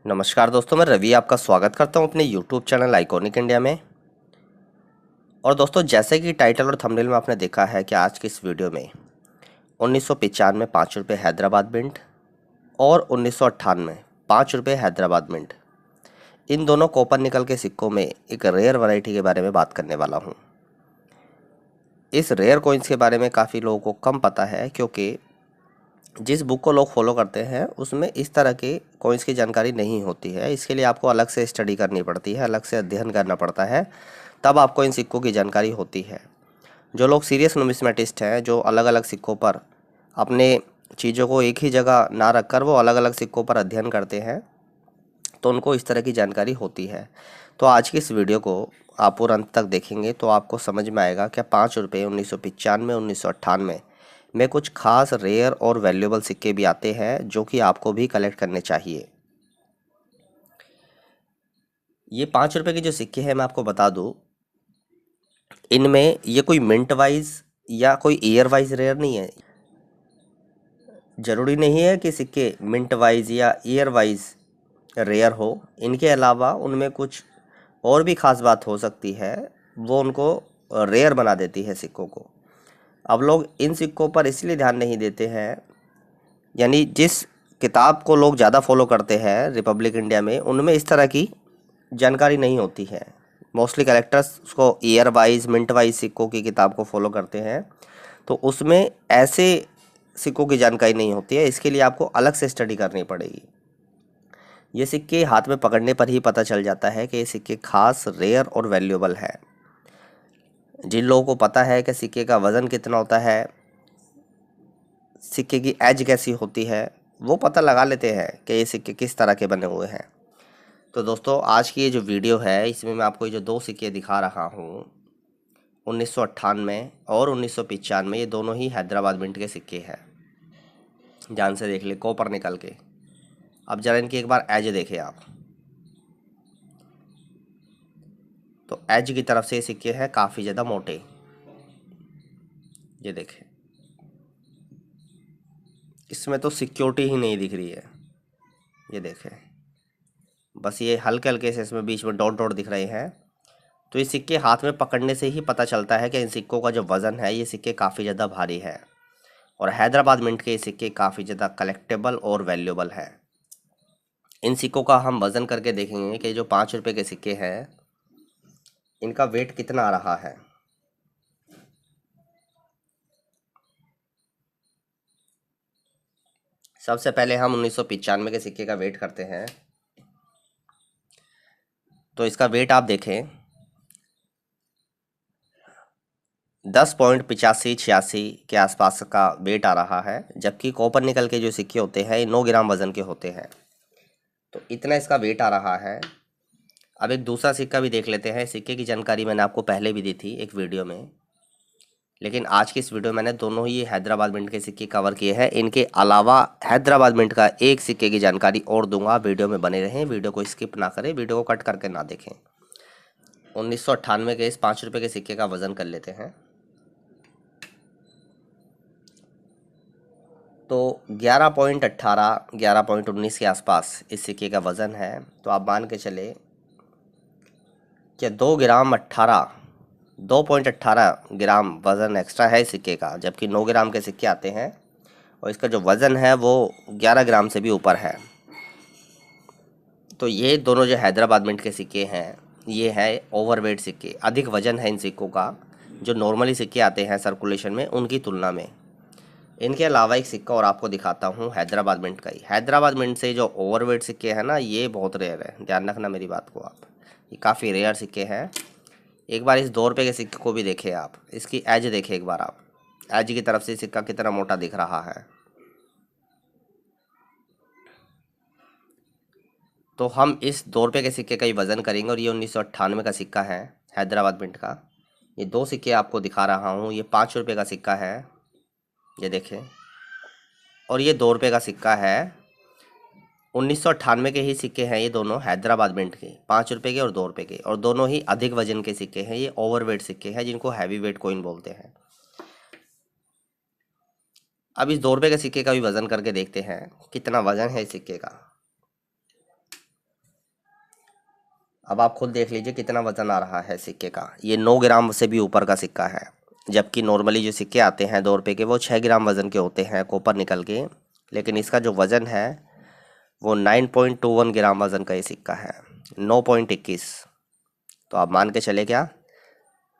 नमस्कार दोस्तों, मैं रवि आपका स्वागत करता हूं अपने YouTube चैनल आइकॉनिक इंडिया में। और दोस्तों, जैसे कि टाइटल और थंबनेल में आपने देखा है कि आज की इस वीडियो में 1995 में 5 रुपये हैदराबाद मिंट और 1998 5 रुपये हैदराबाद मिंट, इन दोनों कॉपर निकल के सिक्कों में एक रेयर वैरायटी के बारे में बात करने वाला हूं। इस रेयर कॉइन्स के बारे में काफ़ी लोगों को कम पता है, क्योंकि जिस बुक को लोग फॉलो करते हैं उसमें इस तरह के कॉइन्स की जानकारी नहीं होती है। इसके लिए आपको अलग से स्टडी करनी पड़ती है, अलग से अध्ययन करना पड़ता है, तब आपको इन सिक्कों की जानकारी होती है। जो लोग सीरियस नुमिस्मेटिस्ट हैं, जो अलग अलग सिक्कों पर अपने चीज़ों को एक ही जगह ना रखकर वो अलग अलग सिक्कों पर अध्ययन करते हैं, तो उनको इस तरह की जानकारी होती है। तो आज की इस वीडियो को आप पूरा अंत तक देखेंगे तो आपको समझ में आएगा कि 5 रुपये 1995 1998 में कुछ खास रेयर और वैल्यूएबल सिक्के भी आते हैं, जो कि आपको भी कलेक्ट करने चाहिए। ये 5 रुपये के जो सिक्के हैं, मैं आपको बता दूं, इनमें ये कोई मिंट वाइज या कोई ईयर वाइज रेयर नहीं है। ज़रूरी नहीं है कि सिक्के मिंट वाइज या ईयर वाइज रेयर हो। इनके अलावा उनमें कुछ और भी ख़ास बात हो सकती है, वो उनको रेयर बना देती है सिक्कों को। अब लोग इन सिक्कों पर इसलिए ध्यान नहीं देते हैं, यानी जिस किताब को लोग ज़्यादा फॉलो करते हैं रिपब्लिक इंडिया में, उनमें इस तरह की जानकारी नहीं होती है। मोस्टली कलेक्टर्स उसको ईयर वाइज मिंट वाइज सिक्कों की किताब को फॉलो करते हैं, तो उसमें ऐसे सिक्कों की जानकारी नहीं होती है। इसके लिए आपको अलग से स्टडी करनी पड़ेगी। ये सिक्के हाथ में पकड़ने पर ही पता चल जाता है कि ये सिक्के खास रेयर और वैल्यूएबल है। जिन लोगों को पता है कि सिक्के का वज़न कितना होता है, सिक्के की एज कैसी होती है, वो पता लगा लेते हैं कि ये सिक्के किस तरह के बने हुए हैं। तो दोस्तों, आज की ये जो वीडियो है, इसमें मैं आपको ये जो दो सिक्के दिखा रहा हूँ, 1998 और 1995, ये दोनों ही हैदराबाद मिंट के सिक्के हैं। ध्यान से देख ले, कॉपर निकल के। अब जरा इनकी एक बार एज देखें आप, तो एज की तरफ से ये सिक्के हैं काफ़ी ज़्यादा मोटे। ये देखें, इसमें तो सिक्योरिटी ही नहीं दिख रही है। ये देखें, बस ये हल्के हल्के से इसमें बीच में डॉट डॉट दिख रहे हैं। तो ये सिक्के हाथ में पकड़ने से ही पता चलता है कि इन सिक्कों का जो वज़न है, ये सिक्के काफ़ी ज़्यादा भारी है। और हैदराबाद मिंट के ये सिक्के काफ़ी ज़्यादा कलेक्टेबल और वैल्यूएबल है। इन सिक्कों का हम वज़न करके देखेंगे कि जो 5 रुपये के सिक्के हैं, इनका वेट कितना आ रहा है। सबसे पहले हम 1995 के सिक्के का वेट करते हैं। तो इसका वेट आप देखें, 10.85-86 के आसपास का वेट आ रहा है। जबकि कॉपर निकल के जो सिक्के होते हैं, ये 9 ग्राम वज़न के होते हैं। तो इतना इसका वेट आ रहा है। अब एक दूसरा सिक्का भी देख लेते हैं। सिक्के की जानकारी मैंने आपको पहले भी दी थी एक वीडियो में, लेकिन आज की इस वीडियो में मैंने दोनों ही हैदराबाद मिंट के सिक्के कवर किए हैं। इनके अलावा हैदराबाद मिंट का एक सिक्के की जानकारी और दूंगा। वीडियो में बने रहें, वीडियो को स्किप ना करें, वीडियो को कट करके ना देखें। 1998 के इस 5 रुपये के सिक्के का वज़न कर लेते हैं। तो 11.18 11.19 के आसपास इस सिक्के का वज़न है। तो आप मान के चले कि 2.18 ग्राम वज़न एक्स्ट्रा है इस सिक्के का, जबकि 9 ग्राम के सिक्के आते हैं और इसका जो वज़न है वो 11 ग्राम से भी ऊपर है। तो ये दोनों जो हैदराबाद मिंट के सिक्के हैं, ये है ओवरवेट सिक्के। अधिक वज़न है इन सिक्कों का, जो नॉर्मली सिक्के आते हैं सर्कुलेशन में, उनकी तुलना में। इनके अलावा एक सिक्का और आपको दिखाता हूँ, हैदराबाद मिंट का ही। हैदराबाद मिंट से जो ओवरवेट सिक्के हैं ना, ये बहुत रेयर है। ध्यान रखना मेरी बात को आप, ये काफ़ी रेयर सिक्के हैं। एक बार इस 2 रुपये के सिक्के को भी देखें आप, इसकी एज देखें एक बार आप, एज की तरफ से सिक्का कितना मोटा दिख रहा है। तो हम इस 2 रुपये के सिक्के का ही वज़न करेंगे। और ये 1998 का सिक्का है हैदराबाद मिंट का। ये दो सिक्के आपको दिखा रहा हूँ। ये 5 रुपये का सिक्का है, ये देखें। और ये 2 रुपये का सिक्का है। 1998 के ही सिक्के हैं ये दोनों, हैदराबाद मिंट के, 5 रुपये के और 2 रुपये के। और दोनों ही अधिक वजन के सिक्के हैं। ये ओवरवेट सिक्के हैं, जिनको हैवी वेट कॉइन बोलते हैं। अब इस 2 रुपये के सिक्के का भी वज़न करके देखते हैं कितना वज़न है इस सिक्के का। अब आप खुद देख लीजिए कितना वजन आ रहा है सिक्के का। ये 9 ग्राम से भी ऊपर का सिक्का है, जबकि नॉर्मली जो सिक्के आते हैं 2 रुपये के वो 6 ग्राम वजन के होते हैं कॉपर निकल के। लेकिन इसका जो वजन है वो 9.21 ग्राम वजन का ये सिक्का है, 9.21। तो आप मान के चले क्या,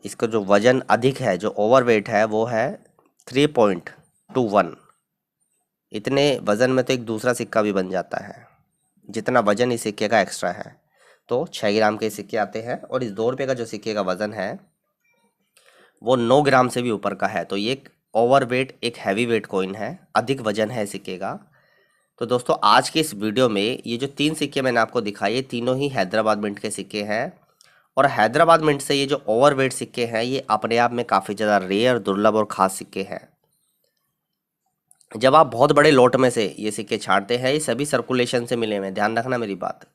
इसका जो वजन अधिक है, जो ओवरवेट है, वो है 3.21। इतने वजन में तो एक दूसरा सिक्का भी बन जाता है, जितना वजन इस सिक्के का एक्स्ट्रा है। तो 6 ग्राम के सिक्के आते हैं, और इस 2 रुपये का जो सिक्के का वजन है वो 9 ग्राम से भी ऊपर का है। तो ये एक ओवरवेट, एक हैवी वेट कॉइन है, अधिक वजन है सिक्के का। तो दोस्तों आज के इस वीडियो में ये जो 3 सिक्के मैंने आपको दिखाए, ये तीनों ही हैदराबाद मिंट के सिक्के हैं। और हैदराबाद मिंट से ये जो ओवरवेट सिक्के हैं, ये अपने आप में काफ़ी ज़्यादा रेयर, दुर्लभ और ख़ास सिक्के हैं। जब आप बहुत बड़े लॉट में से ये सिक्के छांटते हैं, ये सभी सर्कुलेशन से मिले हुए हैं, ध्यान रखना मेरी बात।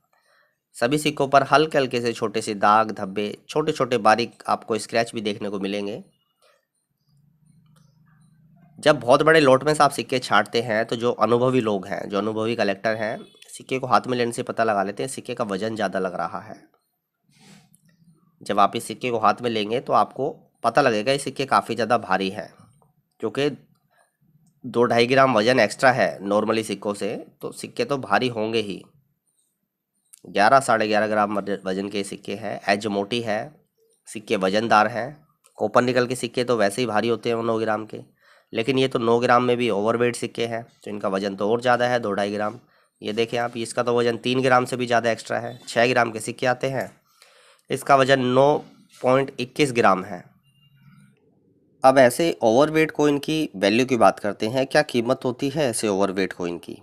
सभी सिक्कों पर हल्के हल्के से छोटे से दाग धब्बे, छोटे छोटे बारीक आपको स्क्रैच भी देखने को मिलेंगे। जब बहुत बड़े लॉट में से आप सिक्के छांटते हैं, तो जो अनुभवी लोग हैं, जो अनुभवी कलेक्टर हैं, सिक्के को हाथ में लेने से पता लगा लेते हैं सिक्के का वजन ज़्यादा लग रहा है। जब आप इस सिक्के को हाथ में लेंगे तो आपको पता लगेगा ये सिक्के काफ़ी ज़्यादा भारी हैं, क्योंकि 2-2.5 ग्राम वजन एक्स्ट्रा है नॉर्मली सिक्कों से, तो सिक्के तो भारी होंगे ही। 11-11.5 ग्राम वजन के सिक्के हैं, एज मोटी है, सिक्के वजनदार हैं। कॉपर निकल के सिक्के तो वैसे ही भारी होते हैं 9 ग्राम के, लेकिन ये तो 9 ग्राम में भी ओवरवेट सिक्के हैं, तो इनका वजन तो और ज़्यादा है, 2-2.5 ग्राम। ये देखें आप, इसका तो वजन 3 ग्राम से भी ज़्यादा एक्स्ट्रा है। 6 ग्राम के सिक्के आते हैं, इसका वजन 9.21 ग्राम है। अब ऐसे ओवरवेट कॉइन की वैल्यू की बात करते हैं, क्या कीमत होती है ऐसे ओवरवेट कॉइन की।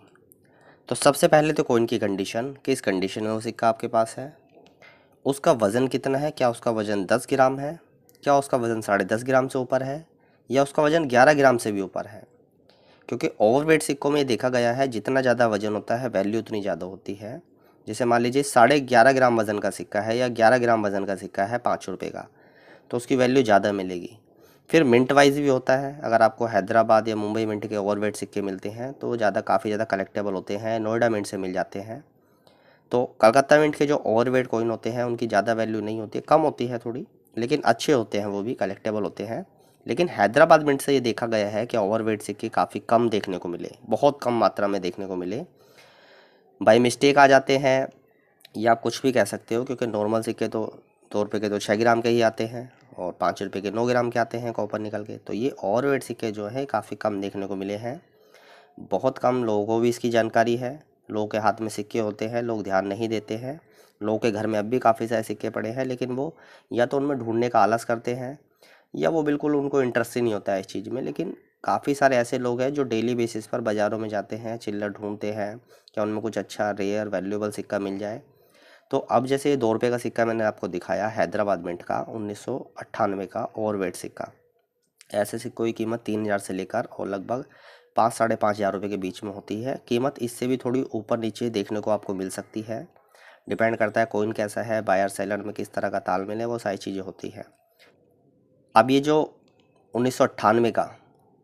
तो सबसे पहले तो कॉइन की कंडीशन, किस कंडीशन में वो सिक्का आपके पास है, उसका वज़न कितना है, क्या उसका वज़न 10 ग्राम है, क्या उसका वज़न 10.5 ग्राम से ऊपर है, या उसका वज़न 11 ग्राम से भी ऊपर है। क्योंकि ओवरवेट सिक्कों में देखा गया है जितना ज़्यादा वज़न होता है वैल्यू उतनी ज़्यादा होती है। जैसे मान लीजिए 11.5 ग्राम वज़न का सिक्का है या 11 ग्राम वज़न का सिक्का है 5 रुपये का, तो उसकी वैल्यू ज़्यादा मिलेगी। फिर मिंट वाइज भी होता है, अगर आपको हैदराबाद या मुंबई मिंट के ओवरवेट सिक्के मिलते हैं तो वो ज़्यादा काफ़ी ज़्यादा कलेक्टेबल होते हैं, नोएडा मिंट से मिल जाते हैं। तो कलकत्ता मिंट के जो ओवरवेट कॉइन होते हैं उनकी ज़्यादा वैल्यू नहीं होती, कम होती है थोड़ी, लेकिन अच्छे होते हैं, वो भी कलेक्टेबल होते हैं। लेकिन हैदराबाद मिंट से ये देखा गया है कि ओवरवेट सिक्के काफ़ी कम देखने को मिले, बहुत कम मात्रा में देखने को मिले, बाई मिस्टेक आ जाते हैं, या आप कुछ भी कह सकते हो, क्योंकि नॉर्मल सिक्के तो 2 रुपये के तो 6 ग्राम के ही आते हैं, और 5 रुपये के 9 ग्राम के आते हैं कॉपर निकल के। तो ये ओवरवेट सिक्के जो है काफ़ी कम देखने को मिले हैं, बहुत कम लोगों को भी इसकी जानकारी है। लोगों के हाथ में सिक्के होते हैं, लोग ध्यान नहीं देते हैं। लोगों के घर में अब भी काफ़ी सारे सिक्के पड़े हैं, लेकिन वो या तो उनमें ढूंढने का आलस करते हैं, या वो बिल्कुल उनको इंटरेस्ट ही नहीं होता है इस चीज़ में। लेकिन काफ़ी सारे ऐसे लोग हैं जो डेली बेसिस पर बाज़ारों में जाते हैं, चिल्लर ढूंढते हैं क्या उनमें कुछ अच्छा रेयर वैल्यूएबल सिक्का मिल जाए। तो अब जैसे ये 2 रुपये का सिक्का मैंने आपको दिखाया हैदराबाद मिंट का 1998 का ओवरवेट सिक्का, ऐसे सिक्कों की कीमत 3,000 से लेकर और लगभग 5-5,500 रुपये के बीच में होती है। कीमत इससे भी थोड़ी ऊपर नीचे देखने को आपको मिल सकती है, डिपेंड करता है कॉइन कैसा है, बायर सेलर में किस तरह का तालमेल है, वो सारी चीज़ें होती हैं। अब ये जो 1998 का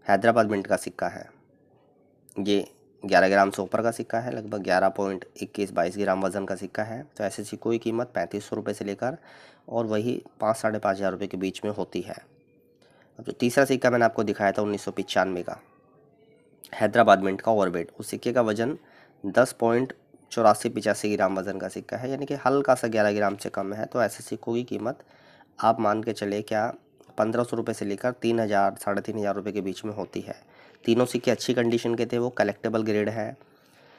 हैदराबाद मिंट का सिक्का है, ये 11 ग्राम से ऊपर का सिक्का है, लगभग 11.21-22 ग्राम वज़न का सिक्का है। तो ऐसे सिक्कों की कीमत 3500 रुपये से लेकर और वही 5-5,500 रुपये के बीच में होती है। अब जो तीसरा सिक्का मैंने आपको दिखाया था 1995 का हैदराबाद मिंट का ओवरवेट, उस सिक्के का वजन 10.84-85 ग्राम वजन का सिक्का है, यानी कि हल्का सा 11 ग्राम से कम है। तो ऐसे सिक्कों की कीमत आप मान के चले क्या 1,500 रुपये से लेकर 3,000 3,500 रुपये के बीच में होती है। तीनों सिक्के अच्छी कंडीशन के थे, वो कलेक्टेबल ग्रेड है,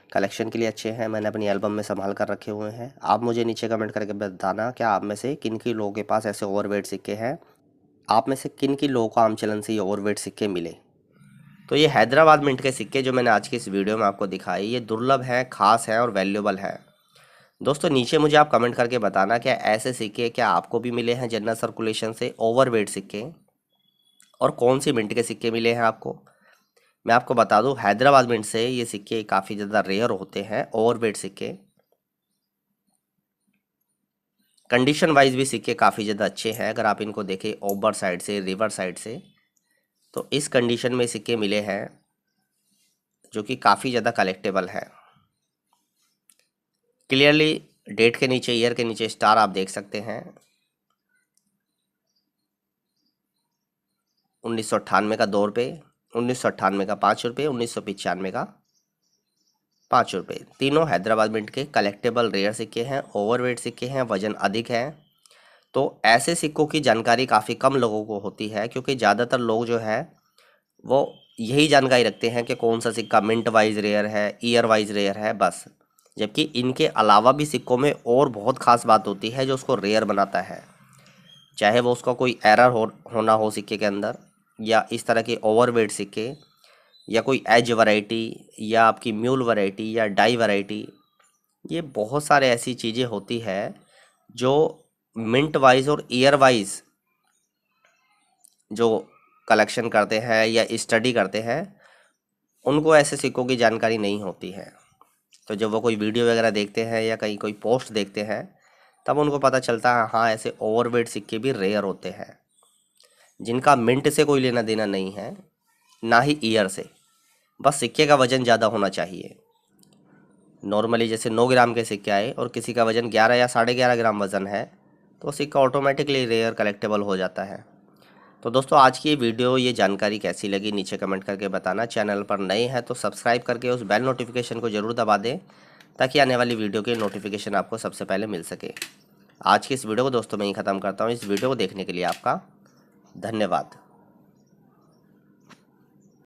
कलेक्शन के लिए अच्छे हैं, मैंने अपनी एल्बम में संभाल कर रखे हुए हैं। आप मुझे नीचे कमेंट करके बताना क्या आप में से किन की लोगों के पास ऐसे ओवरवेट सिक्के हैं, आप में से किन की लोगों को आम चलन से ये ओवरवेट सिक्के मिले। तो ये हैदराबाद मिंट के सिक्के जो मैंने आज की इस वीडियो में आपको दिखाई, ये दुर्लभ हैं, खास हैं और वैल्यूएबल हैं। दोस्तों नीचे मुझे आप कमेंट करके बताना क्या ऐसे सिक्के क्या आपको भी मिले हैं जनरल सर्कुलेशन से, ओवरवेट सिक्के, और कौन सी मिंट के सिक्के मिले हैं आपको। मैं आपको बता दूं हैदराबाद मिंट से ये सिक्के काफ़ी ज़्यादा रेयर होते हैं, ओवरवेट सिक्के। कंडीशन वाइज भी सिक्के काफ़ी ज़्यादा अच्छे हैं, अगर आप इनको देखें ओवर साइड से, रिवर साइड से, तो इस कंडीशन में सिक्के मिले हैं जो कि काफ़ी ज़्यादा कलेक्टेबल है। क्लियरली डेट के नीचे, ईयर के नीचे स्टार आप देख सकते हैं। 1998 का 2 रुपये, 1998 का 5 रुपये, 1995 का 5 रुपये। तीनों हैदराबाद मिंट के कलेक्टेबल रेयर सिक्के हैं, ओवरवेट सिक्के हैं, वजन अधिक है। तो ऐसे सिक्कों की जानकारी काफ़ी कम लोगों को होती है, क्योंकि ज़्यादातर लोग जो है वो यही जानकारी रखते हैं कि कौन सा सिक्का मिंट वाइज रेयर है, ईयर वाइज रेयर है, बस। जबकि इनके अलावा भी सिक्कों में और बहुत ख़ास बात होती है जो उसको रेयर बनाता है। चाहे वो उसका कोई एरर होना हो सिक्के के अंदर, या इस तरह के ओवरवेट सिक्के, या कोई एज वैरायटी, या आपकी म्यूल वैरायटी, या डाई वैरायटी। ये बहुत सारे ऐसी चीज़ें होती है जो मिंट वाइज और ईयर वाइज जो कलेक्शन करते हैं या स्टडी करते हैं, उनको ऐसे सिक्कों की जानकारी नहीं होती है। तो जब वो कोई वीडियो वगैरह देखते हैं या कहीं कोई पोस्ट देखते हैं, तब उनको पता चलता है हाँ ऐसे ओवरवेट सिक्के भी रेयर होते हैं, जिनका मिंट से कोई लेना देना नहीं है, ना ही ईयर से। बस सिक्के का वजन ज़्यादा होना चाहिए। नॉर्मली जैसे 9 ग्राम के सिक्के आए और किसी का वजन 11 या 11.5 ग्राम वजन है, तो सिक्का ऑटोमेटिकली रेयर कलेक्टेबल हो जाता है। तो दोस्तों आज की ये वीडियो, ये जानकारी कैसी लगी नीचे कमेंट करके बताना। चैनल पर नए हैं तो सब्सक्राइब करके उस बेल नोटिफिकेशन को ज़रूर दबा दें, ताकि आने वाली वीडियो की नोटिफिकेशन आपको सबसे पहले मिल सके। आज की इस वीडियो को दोस्तों मैं ही ख़त्म करता हूँ। इस वीडियो को देखने के लिए आपका धन्यवाद।